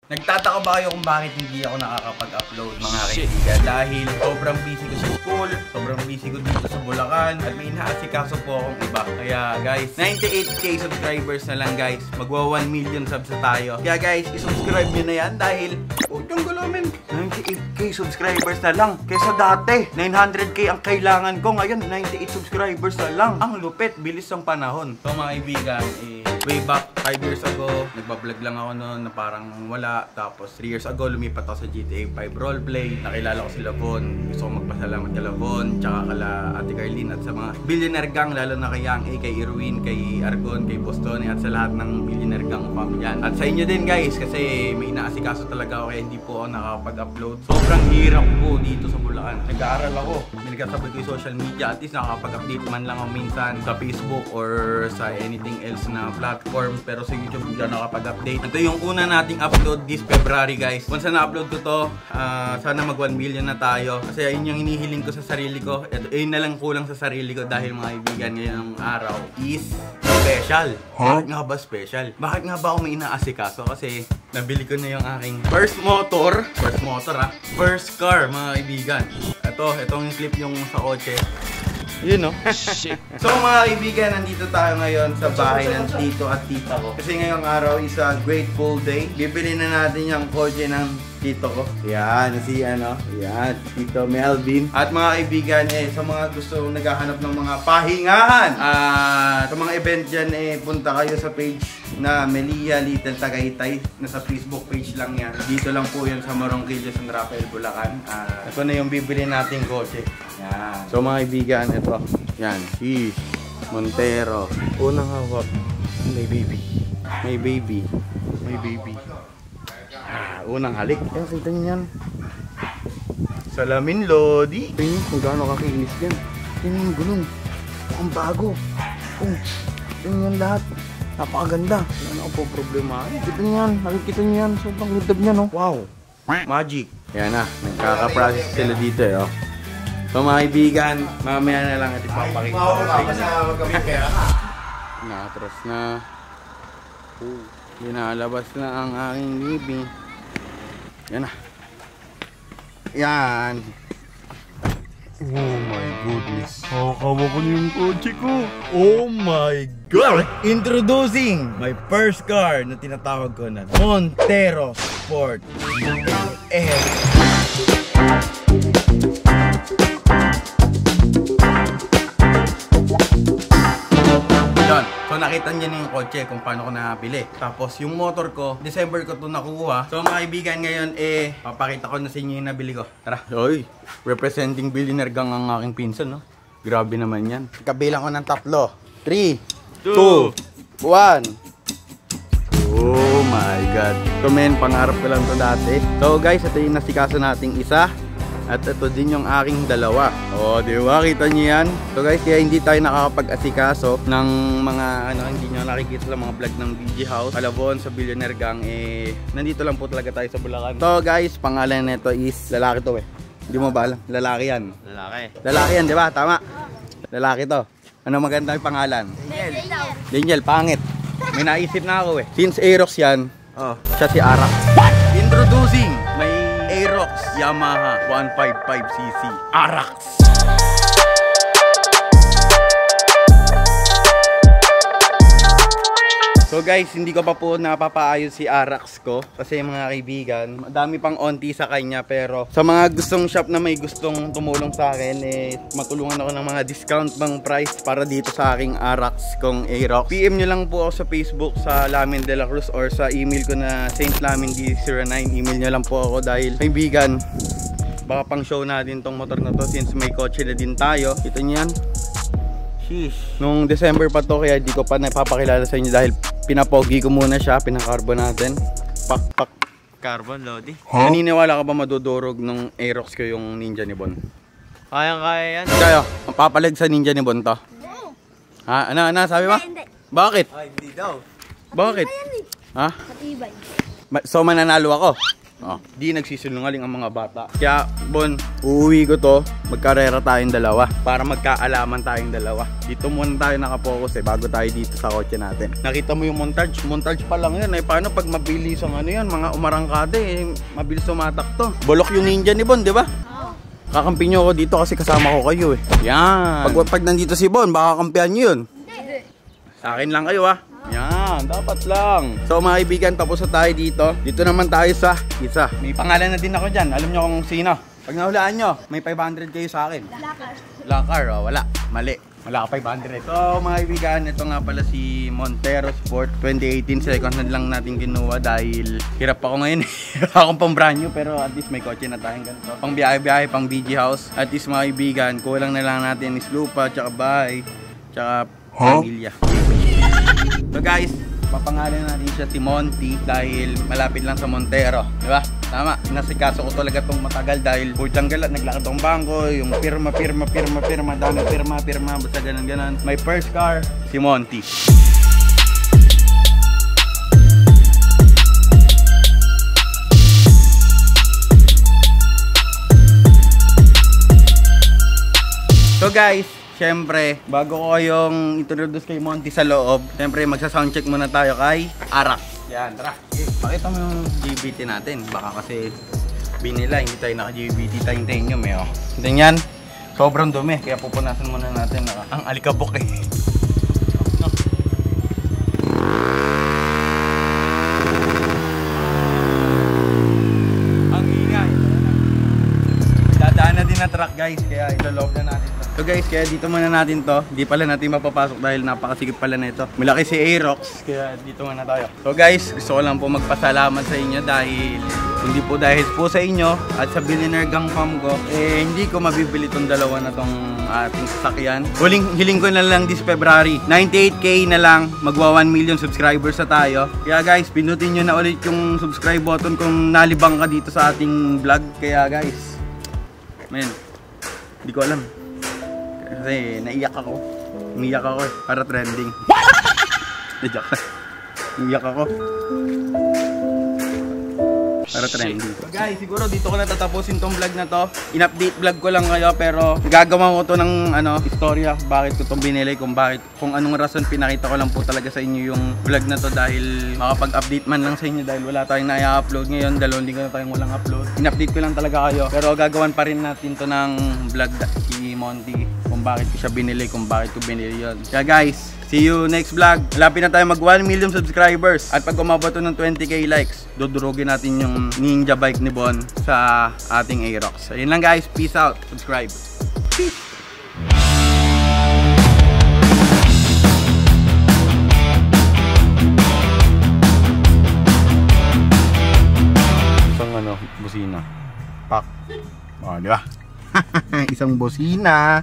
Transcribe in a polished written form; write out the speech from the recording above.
Nagtataka ba kayo kung bakit hindi ako nakakapag-upload mga kaibigan? Dahil sobrang busy ko sa school, sobrang busy ko dito sa Bulacan, at may inaasikaso po akong iba. Kaya guys, 98k subscribers na lang guys. Magwa 1 million subs na tayo. Kaya guys, isubscribe nyo na yan dahil yung gulamin. 98k subscribers na lang. Kesa dati, 900k ang kailangan ko. Ngayon, 98 subscribers na lang. Ang lupit, bilis ng panahon. So mga kaibigan, way back 5 years ago, nagbablog lang ako noon na parang wala. Tapos 3 years ago, lumipat ako sa GTA 5 roleplay. Nakilala ko si Lavon. Gusto ko magpasalamat kay Lavon, tsaka kala Ate Carlene at sa mga billionaire gang, lalo na kay Yang A, kay Irwin, kay Argon, kay Boston, at sa lahat ng billionaire gang family yan. At sa inyo din guys, kasi may inaasikaso talaga ako kaya hindi po ako nakakapag-upload. Sobrang hirap po dito sa Bulacan. Nag-aaral ako. Nagkasabay ko yung social media. At least nakakapag-update man lang ako minsan sa Facebook or sa anything else na platform. Pero sa YouTube hindi ako nakapag-update. Ito yung una nating upload this February guys. Once na na-upload ko to, sana mag 1 million na tayo. Kasi yun yung hinihiling ko sa sarili ko. Ito, yun na lang kulang sa sarili ko dahil mga kaibigan ngayong araw is special. Bakit nga ba special? Bakit nga ba ako may inaasikaso? Kasi nabili ko na yung aking first motor. First car mga kaibigan. Itong clip yung sa kotse. Yun no? So mga kaibigan, nandito tayo ngayon sa bahay ng tito at tita ko. Kasi ngayong araw is a grateful day. Bibili na natin yung kotse ng tito ko. Yan, si yan, Tito Melvin. At mga kaibigan, sa mga gusto naghahanap ng mga pahingahan, sa mga event dyan, punta kayo sa page na Melia Little Tagaytay. Nasa Facebook page lang yan. Dito lang po yan sa Marongquillo, San Rafael, Bulacan. Ito na yung bibili nating kotse. Yan. So mga kaibigan, ito. Yan, si Montero. Unang hawak. May baby. Unang halik. Kita niyo yan. Salamin Lodi. Tingnan kung gaano kakinis yan. Tingnan yung gulong. Ang bago. Tingnan yan lahat. Napakaganda. Wala ako po problema. Kita niyo yan. Nakikita niyo yan. Sobrang gudab niya, no? Wow. Magic. Yan na. Nagkaka-process sila dito, oh. So mga kaibigan, mamaya na lang at ipapakita ko sa inyo. Nakatras na. Linalabas na ang aking baby. Yan na. Yan. Oh my goodness. Hawak ko na yung kotse ko. Oh my God! Introducing my first car na tinatawag ko na Montero Sport GTS. So nakita niyo na yung kotse kung paano ko nabili. Tapos yung motor ko, December ko to nakuha. So mga kaibigan ngayon papakita ko na sa inyo yung nabili ko. Tara. Oy, representing billionaire gang ang aking pinsan, no? Grabe naman yan. Kabilang ko ng 3, 2, 1. Oh my God. So men, pangarap ko lang to dati. So guys, ito yung nasikaso nating isa. At ito din yung aking dalawa. O, di ba? Kita nyo yan? So guys, kaya hindi tayo nakakapag-asikaso ng mga, hindi nyo nakikita sa mga vlog ng BG House. Alavon sa Billionaire Gang, nandito lang po talaga tayo sa Bulacan. So guys, pangalan nito is, lalaki to Hindi mo ba alam? Lalaki yan. Lalaki yan, di ba? Tama. Lalaki to. Ano maganda yung pangalan? Daniel, pangit. May naisip na ako Since Aerox yan, siya si Arax. Introducing may Aerox Yamaha 155cc Arax. So guys, hindi ko pa po napapaayos si Arax ko kasi mga kaibigan, madami pang onti sa kanya. Pero sa mga gustong shop na may gustong tumulong sa akin, matulungan ako ng mga discount bang price para dito sa aking Arax kong Aerox. PM nyo lang po ako sa Facebook sa Lamin de la Cruz or sa email ko na saintlamin09. Email nyo lang po ako dahil kaibigan, baka pang show natin tong motor na to since may kotse na din tayo. Ito nyo yan. Sheesh. Nung December pa to kaya di ko pa napapakilala sa inyo dahil pinapogi ko muna siya, pinakarbon natin. Pak carbon, Lodi. Naniniwala ka ba madudurog nung Aerox ko yung Ninja ni Bon? Kaya yan. Kayo, mapapalag sa Ninja ni Bon to? Ha? Ano, sabi ba? Hindi. Bakit? Ay, hindi daw. Bakit? Ha? Matibay. So mananalo ako? Di nagsisinungaling ang mga bata. Kaya, Bon, uuwi ko to. Magkarera tayong dalawa. Para magkaalaman tayong dalawa. Dito muna tayo nakapokus bago tayo dito sa kotse natin. Nakita mo yung montage? Montage pa lang yun. Paano pag mabilis ang ano yan? Mga umarangkade, mabilis tumatak to. Bolok yung ninja ni Bon, di ba? Kakampi nyo ako dito kasi kasama ko kayo Yan. Pag nandito si Bon, baka kampihan nyo yun. Sa akin lang kayo Yan, dapat lang. So mga kaibigan, tapos na tayo dito. Dito naman tayo sa isa. May pangalan na din ako dyan. Alam nyo kung sino. Pag nahulaan nyo, may 500 kayo sa akin. Lakar. Wala. Mali. Wala ka 500. So mga kaibigan, ito nga pala si Montero Sport 2018. Second hand lang natin kinuha dahil hirap ako ngayon. Akong pang brand new pero at least may kotse na tayong ganito. Pang biyahe-biyahe, pang BG house. At least mga kaibigan, kulang na lang natin is lupa, tsaka bahay, tsaka pamilya. So guys, papangalan natin siya si Monty dahil malapit lang sa Montero, di ba? Tama, nasikaso ko talaga itong matagal dahil pultang galat, naglakad akong bangko, yung pirma, dami pirma, basta ganun. My first car, si Monty. So guys, syempre, bago ko kayong introduce kay Monty sa loob, syempre magsa-soundcheck muna tayo kay Arak. Yan, tara. Pakita mo yung GBT natin. Baka kasi binila, hindi tayo naka-GBT tayong tenyo. Ganyan, sobrang dumi. Kaya pupunasan muna natin ang alikabok Ang ingay. Dadaan na din na truck guys, kaya ilolog na natin to. So guys, kaya dito muna natin to. Hindi pala natin mapapasok dahil napakasikip pala na ito. Malaki si Aerox, kaya dito muna tayo. So guys, gusto ko lang po magpasalamat sa inyo dahil hindi po dahil po sa inyo at sa Billionaire Gang Fam ko, hindi ko mabibili tong dalawa na tong ating sasakyan. Hiling ko na lang this February. 98k na lang, magwa 1 million subscribers na tayo. Kaya guys, pinutin nyo na ulit yung subscribe button kung nalibang ka dito sa ating vlog. Kaya guys, man, hindi ko alam. Kasi naiyak ako. Umiyak ako para trending. Umiyak ako. Para trending. So guys, siguro dito ko na tatapusin tong vlog na to. In-update vlog ko lang kayo pero gagawa ko to ng istorya bakit ko tong binili, kung anong rason. Pinakita ko lang po talaga sa inyo yung vlog na to dahil makapag-update man lang sa inyo dahil wala tayong na-upload ngayon, 2 linggo na tayong walang upload. In-update ko lang talaga kayo pero gagawan pa rin natin to ng vlog kay Monty kung bakit ko siya binili, kung bakit ko binili yun. Kaya guys, see you next vlog. Malapit na tayo mag 1 million subscribers. At pag umabot to ng 20k likes, dudurugin natin yung ninja bike ni Bon sa ating Aerox. So yun lang guys, peace out, subscribe. Peace. Isang busina. Pak. Oh, di ba? Isang busina.